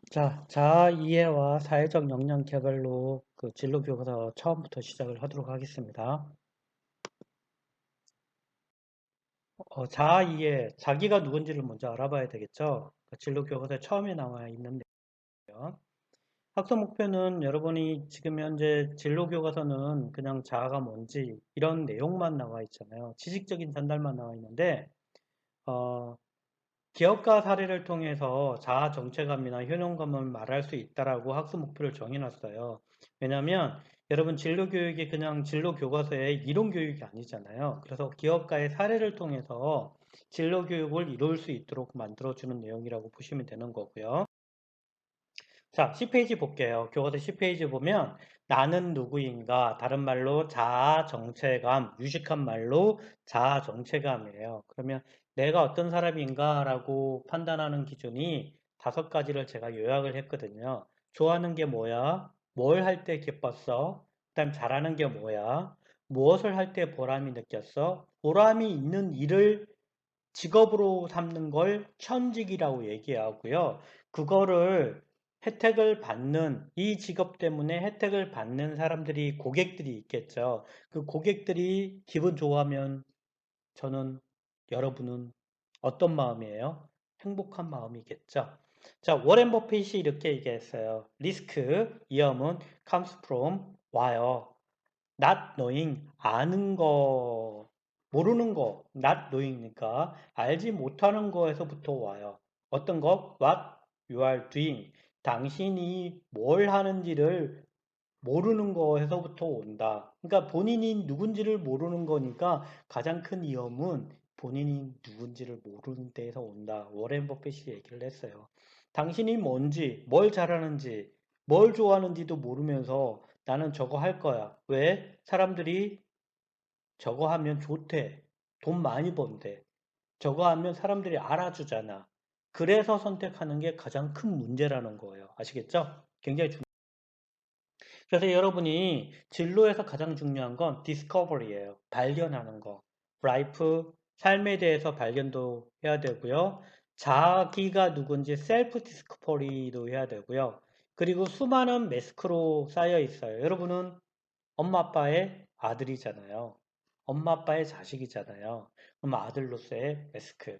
자, 자아 이해와 사회적 역량 개발로 그 진로 교과서 처음부터 시작을 하도록 하겠습니다. 자아 이해, 자기가 누군지를 먼저 알아봐야 되겠죠. 그 진로 교과서에 처음에 나와 있는데요. 학습 목표는 여러분이 지금 현재 진로 교과서는 그냥 자아가 뭔지 이런 내용만 나와 있잖아요. 지식적인 전달만 나와 있는데, 어, 기업가 사례를 통해서 자아 정체감이나 효능감을 말할 수 있다라고 학습 목표를 정해놨어요. 왜냐하면 여러분 진로 교육이 그냥 진로 교과서의 이론 교육이 아니잖아요. 그래서 기업가의 사례를 통해서 진로 교육을 이룰 수 있도록 만들어주는 내용이라고 보시면 되는 거고요. 자, 10페이지 볼게요. 교과서 10페이지 보면 나는 누구인가, 다른 말로 자아 정체감, 유식한 말로 자아 정체감이에요. 그러면 내가 어떤 사람인가라고 판단하는 기준이 5가지를 제가 요약을 했거든요. 좋아하는 게 뭐야? 뭘 할 때 기뻤어? 그다음 잘하는 게 뭐야? 무엇을 할 때 보람이 느꼈어? 보람이 있는 일을 직업으로 삼는 걸 현직이라고 얘기하고요. 그거를 혜택을 받는 이 직업 때문에 혜택을 받는 사람들이 고객들이 있겠죠. 그 고객들이 기분 좋아하면 저는 여러분은 어떤 마음이에요? 행복한 마음이겠죠. 자, 워렌 버핏이 이렇게 얘기했어요. 리스크, 위험은 comes from 와요. not knowing 아는 거 모르는 거 not knowing니까 알지 못하는 거에서부터 와요. 어떤 거 what you are doing 당신이 뭘 하는지를 모르는 거에서부터 온다. 그러니까 본인이 누군지를 모르는 거니까 가장 큰 위험은 본인이 누군지를 모르는 데에서 온다. 워렌 버핏이 얘기를 했어요. 당신이 뭔지, 뭘 잘하는지, 뭘 좋아하는지도 모르면서 나는 저거 할 거야. 왜? 사람들이 저거 하면 좋대. 돈 많이 번대. 저거 하면 사람들이 알아주잖아. 그래서 선택하는 게 가장 큰 문제라는 거예요. 아시겠죠? 굉장히 그래서 여러분이 진로에서 가장 중요한 건 디스커버리예요. 발견하는 거. 라이프, 삶에 대해서 발견도 해야 되고요. 자기가 누군지 셀프 디스커버리도 해야 되고요. 그리고 수많은 매스크로 쌓여 있어요. 여러분은 엄마 아빠의 아들이잖아요. 엄마 아빠의 자식이잖아요. 그럼 아들로서의 매스크.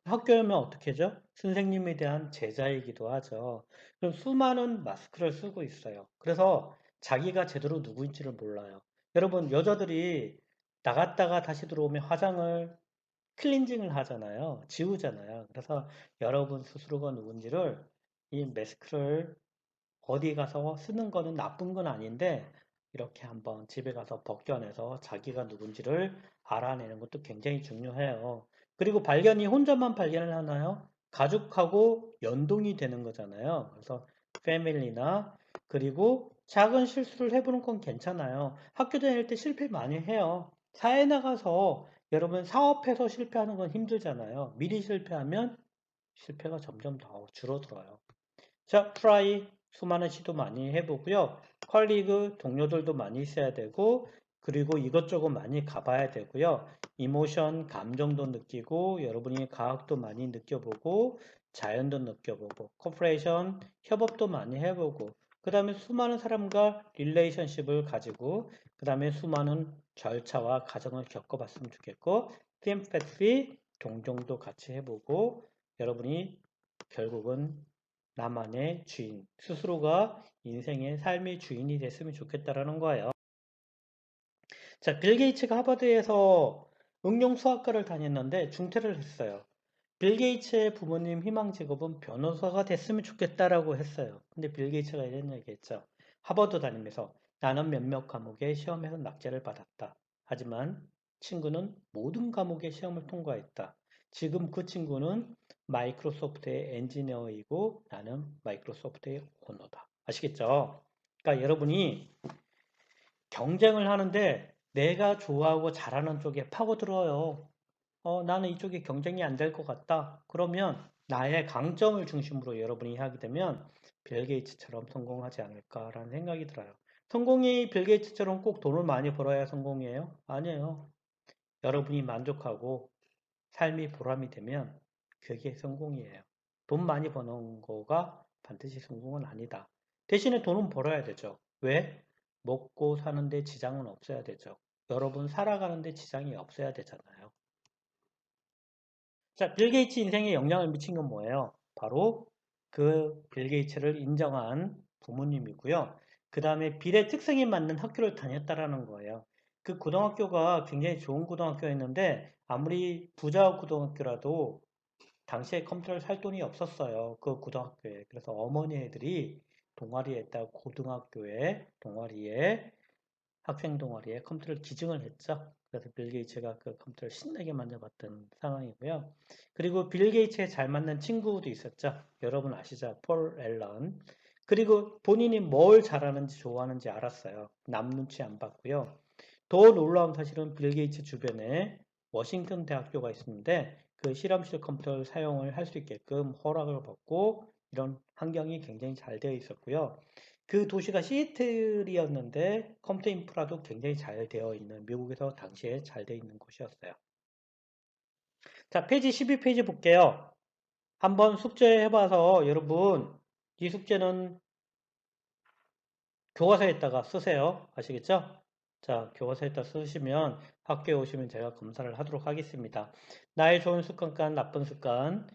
학교에 오면 어떻게 하죠? 선생님에 대한 제자이기도 하죠. 그럼 수많은 마스크를 쓰고 있어요. 그래서 자기가 제대로 누구인지를 몰라요. 여러분, 여자들이 나갔다가 다시 들어오면 화장을 클렌징을 하잖아요. 지우잖아요. 그래서 여러분 스스로가 누군지를 이 마스크를 어디 가서 쓰는 거는 나쁜 건 아닌데 이렇게 한번 집에 가서 벗겨내서 자기가 누군지를 알아내는 것도 굉장히 중요해요. 그리고 발견이 혼자만 발견을 하나요? 가족하고 연동이 되는 거잖아요. 그래서 패밀리나 그리고 작은 실수를 해보는 건 괜찮아요. 학교 다닐 때 실패 많이 해요. 사회 나가서 여러분 사업해서 실패하는 건 힘들잖아요. 미리 실패하면 실패가 점점 더 줄어들어요. 자, try 수많은 시도 많이 해보고요. 컬리그 동료들도 많이 있어야 되고 그리고 이것저것 많이 가봐야 되고요. 이모션 감정도 느끼고 여러분이 과학도 많이 느껴보고 자연도 느껴보고 코퍼레이션 협업도 많이 해보고 그 다음에 수많은 사람과 릴레이션십을 가지고 그 다음에 수많은 절차와 과정을 겪어봤으면 좋겠고 팀패시 동정도 같이 해보고 여러분이 결국은 나만의 주인, 스스로가 인생의 삶의 주인이 됐으면 좋겠다라는 거예요. 자, 빌 게이츠가 하버드에서 응용 수학과를 다녔는데 중퇴를 했어요. 빌 게이츠의 부모님 희망 직업은 변호사가 됐으면 좋겠다라고 했어요. 근데 빌 게이츠가 이런 얘기했죠. 하버드 다니면서 나는 몇몇 과목에 시험에서 낙제를 받았다. 하지만 친구는 모든 과목의 시험을 통과했다. 지금 그 친구는 마이크로소프트의 엔지니어이고 나는 마이크로소프트의 오너다. 아시겠죠? 그러니까 여러분이 경쟁을 하는데 내가 좋아하고 잘하는 쪽에 파고들어요. 나는 이쪽에 경쟁이 안 될 것 같다. 그러면 나의 강점을 중심으로 여러분이 하게 되면 빌 게이츠처럼 성공하지 않을까라는 생각이 들어요. 성공이 빌 게이츠처럼 꼭 돈을 많이 벌어야 성공이에요? 아니에요. 여러분이 만족하고 삶이 보람이 되면 그게 성공이에요. 돈 많이 버는 거가 반드시 성공은 아니다. 대신에 돈은 벌어야 되죠. 왜? 먹고 사는데 지장은 없어야 되죠. 여러분 살아가는데 지장이 없어야 되잖아요. 자, 빌 게이츠 인생에 영향을 미친 건 뭐예요? 바로 그 빌 게이츠를 인정한 부모님이고요. 그 다음에 빌의 특성에 맞는 학교를 다녔다라는 거예요. 그 고등학교가 굉장히 좋은 고등학교였는데 아무리 부자 고등학교라도 당시에 컴퓨터를 살 돈이 없었어요. 그 고등학교에. 그래서 어머니 애들이 동아리에 있다 고등학교에 동아리에 학생 동아리에 컴퓨터를 기증을 했죠. 그래서 빌 게이츠가 그 컴퓨터를 신나게 만져봤던 상황이고요. 그리고 빌 게이츠에 잘 맞는 친구도 있었죠. 여러분 아시죠? 폴 앨런. 그리고 본인이 뭘 잘하는지 좋아하는지 알았어요. 남 눈치 안 봤고요. 더 놀라운 사실은 빌 게이츠 주변에 워싱턴 대학교가 있었는데 그 실험실 컴퓨터를 사용을 할 수 있게끔 허락을 받고 이런 환경이 굉장히 잘 되어 있었고요. 그 도시가 시애틀이었는데 컴퓨터 인프라도 굉장히 잘 되어 있는 미국에서 당시에 잘 되어 있는 곳이었어요. 자, 페이지 12페이지 볼게요. 한번 숙제 해봐서 여러분 이 숙제는 교과서에다가 쓰세요. 아시겠죠? 자, 교과서에다 쓰시면 학교에 오시면 제가 검사를 하도록 하겠습니다. 나의 좋은 습관과 나쁜 습관,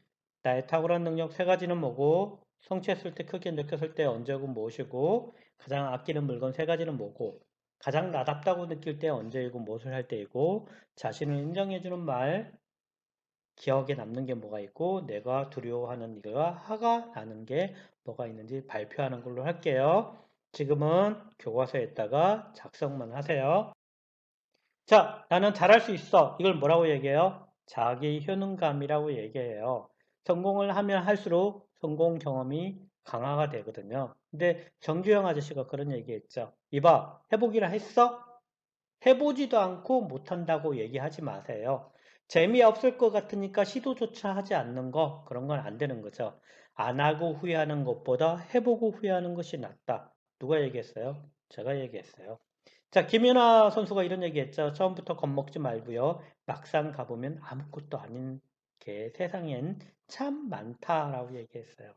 나의 탁월한 능력 세 가지는 뭐고, 성취했을 때 크게 느꼈을 때 언제고 무엇이고, 가장 아끼는 물건 세 가지는 뭐고, 가장 나답다고 느낄 때 언제이고 무엇을 할 때이고, 자신을 인정해주는 말, 기억에 남는 게 뭐가 있고, 내가 두려워하는 일과 화가 나는 게 뭐가 있는지 발표하는 걸로 할게요. 지금은 교과서에다가 작성만 하세요. 자, 나는 잘할 수 있어. 이걸 뭐라고 얘기해요? 자기 효능감이라고 얘기해요. 성공을 하면 할수록 성공 경험이 강화가 되거든요. 근데 정주영 아저씨가 그런 얘기했죠. 이봐, 해보기라 했어? 해보지도 않고 못한다고 얘기하지 마세요. 재미없을 것 같으니까 시도조차 하지 않는 거, 그런 건 안 되는 거죠. 안 하고 후회하는 것보다 해보고 후회하는 것이 낫다. 누가 얘기했어요? 제가 얘기했어요. 자, 김연아 선수가 이런 얘기했죠. 처음부터 겁먹지 말고요. 막상 가보면 아무것도 아닌 게 세상엔 참 많다라고 얘기했어요.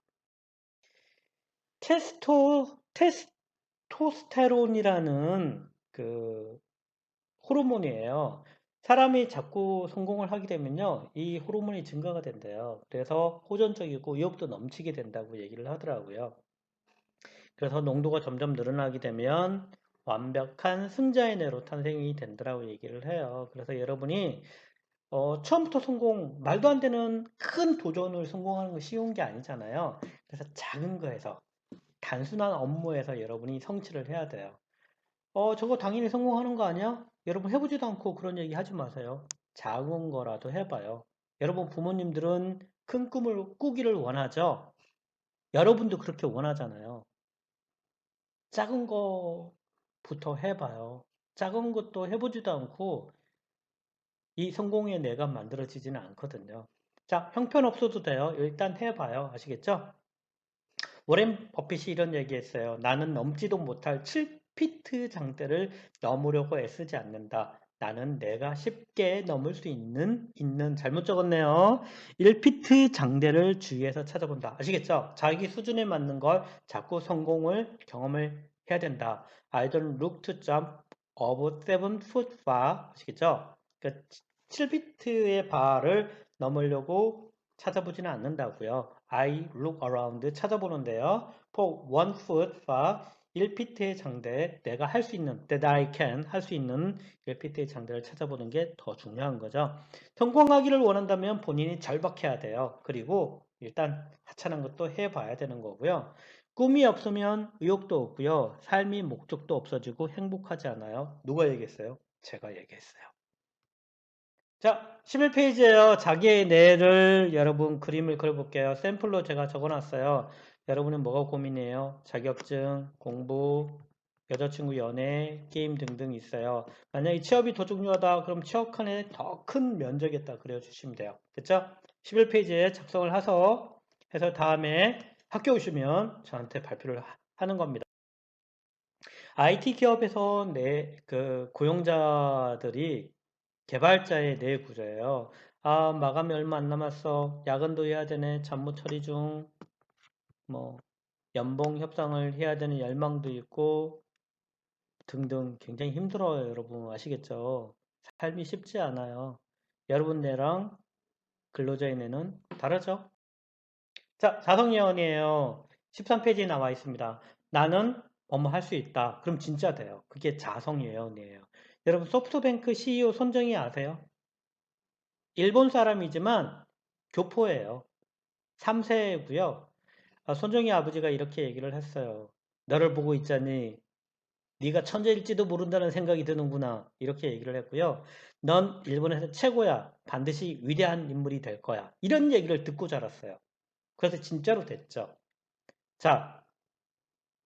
테스토스테론이라는 그 호르몬이에요. 사람이 자꾸 성공을 하게 되면요, 이 호르몬이 증가가 된대요. 그래서 호전적이고 의욕도 넘치게 된다고 얘기를 하더라고요. 그래서 농도가 점점 늘어나게 되면 완벽한 승자의 뇌로 탄생이 된다고 얘기를 해요. 그래서 여러분이 처음부터 성공, 말도 안 되는 큰 도전을 성공하는 거 쉬운 게 아니잖아요. 그래서 작은 거에서, 단순한 업무에서 여러분이 성취를 해야 돼요. 저거 당연히 성공하는 거 아니야? 여러분 해보지도 않고 그런 얘기 하지 마세요. 작은 거라도 해봐요. 여러분 부모님들은 큰 꿈을 꾸기를 원하죠? 여러분도 그렇게 원하잖아요. 작은 거부터 해봐요. 작은 것도 해보지도 않고 이 성공의 뇌가 만들어지지는 않거든요. 자, 형편없어도 돼요. 일단 해봐요. 아시겠죠? 워렌 버핏이 이런 얘기했어요. 나는 넘지도 못할 7피트 장대를 넘으려고 애쓰지 않는다. 나는 내가 쉽게 넘을 수 있는 잘못 적었네요. 1피트 장대를 주위에서 찾아본다. 아시겠죠? 자기 수준에 맞는 걸 자꾸 성공을 경험을 해야 된다. I don't look to jump over 7 foot far. 아시겠죠? 그러니까 7피트의 바를 넘으려고 찾아보지는 않는다고요. I look around 찾아보는데요. For 1 foot far 1피트의 장대 내가 할 수 있는 that I can 할 수 있는 1피트의 장대를 찾아보는 게 더 중요한 거죠. 성공하기를 원한다면 본인이 절박해야 돼요. 그리고 일단 하찮은 것도 해봐야 되는 거고요. 꿈이 없으면 의욕도 없고요. 삶이 목적도 없어지고 행복하지 않아요. 누가 얘기했어요? 제가 얘기했어요. 자, 11페이지에요. 자기의 뇌를 여러분 그림을 그려볼게요. 샘플로 제가 적어놨어요. 여러분은 뭐가 고민이에요? 자격증, 공부, 여자친구 연애, 게임 등등 있어요. 만약에 취업이 더 중요하다, 그럼 취업 칸에 더 큰 면적에다 그려주시면 돼요. 그쵸? 11페이지에 작성을 해서 다음에 학교 오시면 저한테 발표를 하는 겁니다. IT 기업에서 그 고용자들이 개발자의 뇌 구조예요. 아, 마감이 얼마 안 남았어. 야근도 해야 되네. 잡무 처리 중. 뭐, 연봉 협상을 해야 되는 열망도 있고 등등 굉장히 힘들어요. 여러분 아시겠죠? 삶이 쉽지 않아요. 여러분 내랑 근로자의 뇌는 다르죠? 자, 자성예언이에요. 13페이지에 나와 있습니다. 나는 뭐뭐 할 수 있다. 그럼 진짜 돼요. 그게 자성예언이에요. 여러분 소프트뱅크 CEO 손정희 아세요? 일본 사람이지만 교포예요. 3세고요. 손정희 아버지가 이렇게 얘기를 했어요. 너를 보고 있자니 네가 천재일지도 모른다는 생각이 드는구나. 이렇게 얘기를 했고요. 넌 일본에서 최고야. 반드시 위대한 인물이 될 거야. 이런 얘기를 듣고 자랐어요. 그래서 진짜로 됐죠. 자,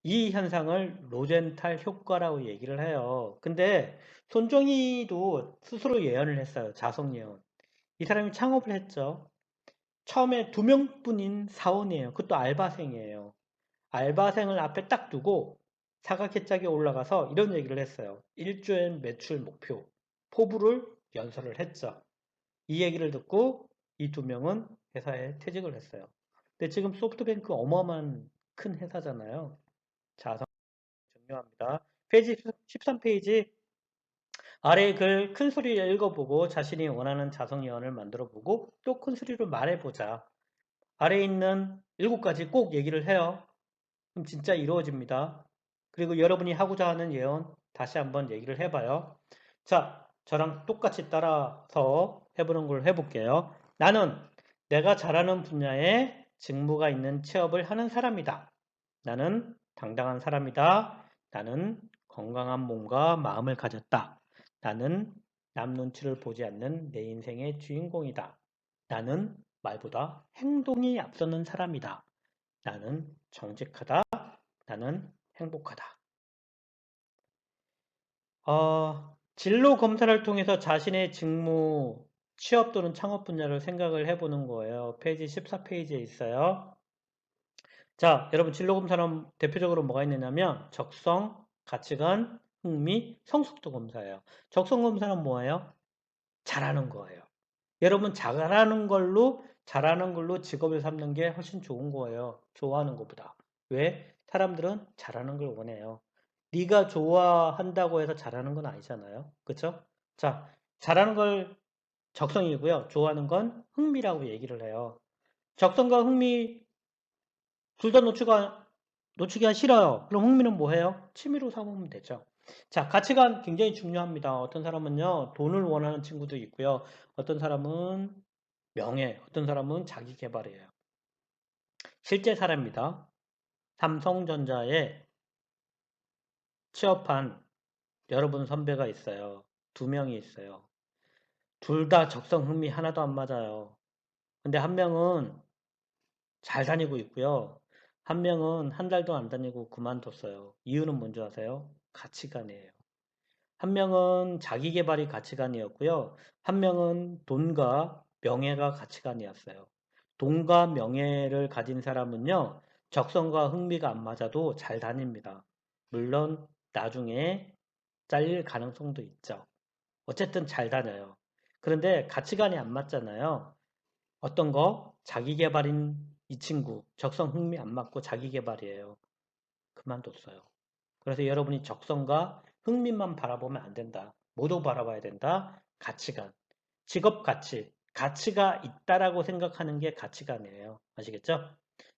이 현상을 로젠탈 효과라고 얘기를 해요. 근데 손정희도 스스로 예언을 했어요. 자성 예언. 이 사람이 창업을 했죠. 처음에 2명뿐인 사원이에요. 그것도 알바생이에요. 알바생을 앞에 딱 두고 사각회짝에 올라가서 이런 얘기를 했어요. 1조엔 매출 목표, 포부를 연설을 했죠. 이 얘기를 듣고 이 2명은 회사에 퇴직을 했어요. 근데 지금 소프트뱅크 어마어마한 큰 회사잖아요. 자성 중요합니다. 페이지 13페이지 아래 글 큰 소리를 읽어보고 자신이 원하는 자성 예언을 만들어보고 또 큰 소리로 말해보자. 아래에 있는 7가지 꼭 얘기를 해요. 그럼 진짜 이루어집니다. 그리고 여러분이 하고자 하는 예언 다시 한번 얘기를 해봐요. 자, 저랑 똑같이 따라서 해보는 걸 해볼게요. 나는 내가 잘하는 분야에 직무가 있는 취업을 하는 사람이다. 나는 당당한 사람이다. 나는 건강한 몸과 마음을 가졌다. 나는 남 눈치를 보지 않는 내 인생의 주인공이다. 나는 말보다 행동이 앞서는 사람이다. 나는 정직하다. 나는 행복하다. 진로 검사를 통해서 자신의 직무, 취업 또는 창업 분야를 생각을 해보는 거예요. 페이지 14페이지에 있어요. 자, 여러분 진로 검사는 대표적으로 뭐가 있느냐면 적성, 가치관, 흥미, 성숙도 검사예요. 적성 검사는 뭐예요? 잘하는 거예요. 여러분 잘하는 걸로 직업을 삼는 게 훨씬 좋은 거예요. 좋아하는 것보다. 왜? 사람들은 잘하는 걸 원해요. 네가 좋아한다고 해서 잘하는 건 아니잖아요. 그렇죠? 자, 잘하는 걸 적성이고요. 좋아하는 건 흥미라고 얘기를 해요. 적성과 흥미 둘 다 놓치기가 싫어요. 그럼 흥미는 뭐해요? 취미로 삼으면 되죠. 자, 가치관 굉장히 중요합니다. 어떤 사람은요, 돈을 원하는 친구도 있고요. 어떤 사람은 명예, 어떤 사람은 자기 개발이에요. 실제 사례입니다. 삼성전자에 취업한 여러분 선배가 있어요. 2명이 있어요. 둘 다 적성 흥미 하나도 안 맞아요. 근데 한 명은 잘 다니고 있고요. 한 명은 한 달도 안 다니고 그만뒀어요. 이유는 뭔지 아세요? 가치관이에요. 한 명은 자기 개발이 가치관이었고요. 한 명은 돈과 명예가 가치관이었어요. 돈과 명예를 가진 사람은요, 적성과 흥미가 안 맞아도 잘 다닙니다. 물론 나중에 잘릴 가능성도 있죠. 어쨌든 잘 다녀요. 그런데 가치관이 안 맞잖아요. 어떤 거? 자기 개발인 이 친구, 적성 흥미 안 맞고 자기 개발이에요. 그만뒀어요. 그래서 여러분이 적성과 흥미만 바라보면 안 된다. 모두 바라봐야 된다. 가치관, 직업 가치, 가치가 있다라고 생각하는 게 가치관이에요. 아시겠죠?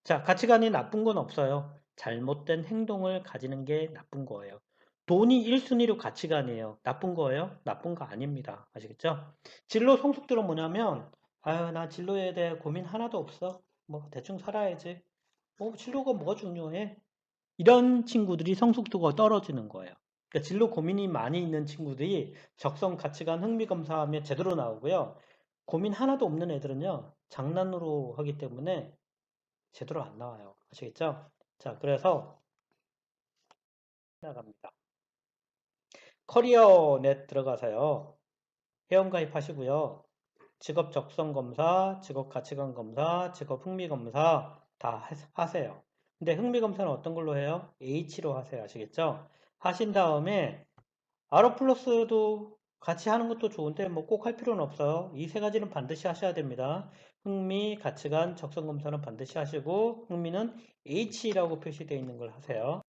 자, 가치관이 나쁜 건 없어요. 잘못된 행동을 가지는 게 나쁜 거예요. 돈이 1순위로 가치관이에요. 나쁜 거예요? 나쁜 거 아닙니다. 아시겠죠? 진로 성숙들은 뭐냐면, 아유, 나 진로에 대해 고민 하나도 없어. 뭐, 대충 살아야지. 진로가 뭐가 중요해? 이런 친구들이 성숙도가 떨어지는 거예요. 그러니까 진로 고민이 많이 있는 친구들이 적성, 가치관, 흥미 검사하면 제대로 나오고요. 고민 하나도 없는 애들은요, 장난으로 하기 때문에 제대로 안 나와요. 아시겠죠? 자, 그래서 나갑니다. 커리어넷 들어가서요. 회원 가입하시고요. 직업 적성 검사, 직업 가치관 검사, 직업 흥미 검사 다 하세요. 근데 흥미 검사는 어떤 걸로 해요? H로 하세요. 아시겠죠? 하신 다음에 아로 플러스도 같이 하는 것도 좋은데 뭐 꼭 할 필요는 없어요. 이 3가지는 반드시 하셔야 됩니다. 흥미, 가치관, 적성 검사는 반드시 하시고 흥미는 H라고 표시되어 있는 걸 하세요.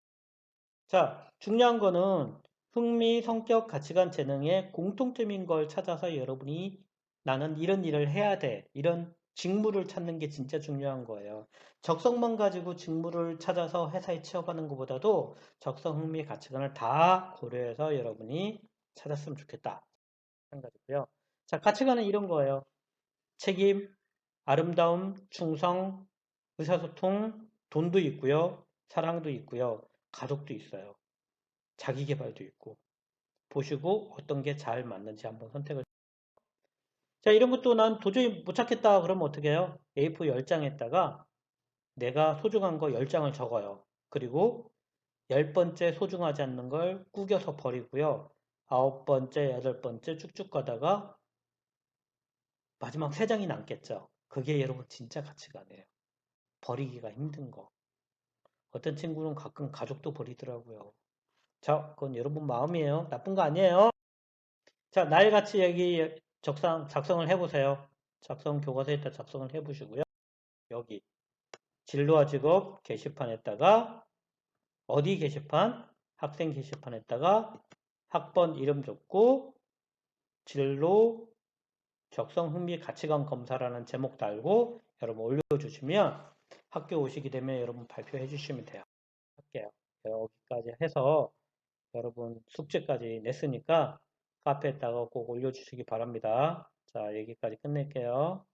자, 중요한 거는 흥미, 성격, 가치관, 재능의 공통점인 걸 찾아서 여러분이 나는 이런 일을 해야 돼. 이런 직무를 찾는 게 진짜 중요한 거예요. 적성만 가지고 직무를 찾아서 회사에 취업하는 것보다도 적성, 흥미, 가치관을 다 고려해서 여러분이 찾았으면 좋겠다. 한 가지고요. 자, 가치관은 이런 거예요. 책임, 아름다움, 충성, 의사소통, 돈도 있고요. 사랑도 있고요. 가족도 있어요. 자기계발도 있고 보시고 어떤 게 잘 맞는지 한번 선택을. 자, 이런 것도 난 도저히 못 찾겠다 그러면 어떻게 해요? A4 10장에다가 내가 소중한 거 10장을 적어요. 그리고 10번째 소중하지 않는 걸 구겨서 버리고요. 9번째, 8번째 쭉쭉 가다가 마지막 3장이 남겠죠. 그게 여러분 진짜 가치관이에요. 버리기가 힘든 거. 어떤 친구는 가끔 가족도 버리더라고요. 자, 그건 여러분 마음이에요. 나쁜 거 아니에요. 자, 날같이 여기 작성을 해보세요. 작성 교과서에다 작성을 해보시고요. 여기 진로와 직업 게시판에다가 어디 게시판? 학생 게시판에다가 학번 이름 적고 진로 적성 흥미 가치관 검사라는 제목 달고 여러분 올려주시면 학교 오시게 되면 여러분 발표해 주시면 돼요. 할게요. 여기까지 해서 여러분 숙제까지 냈으니까 카페에다가 꼭 올려주시기 바랍니다. 자, 여기까지 끝낼게요.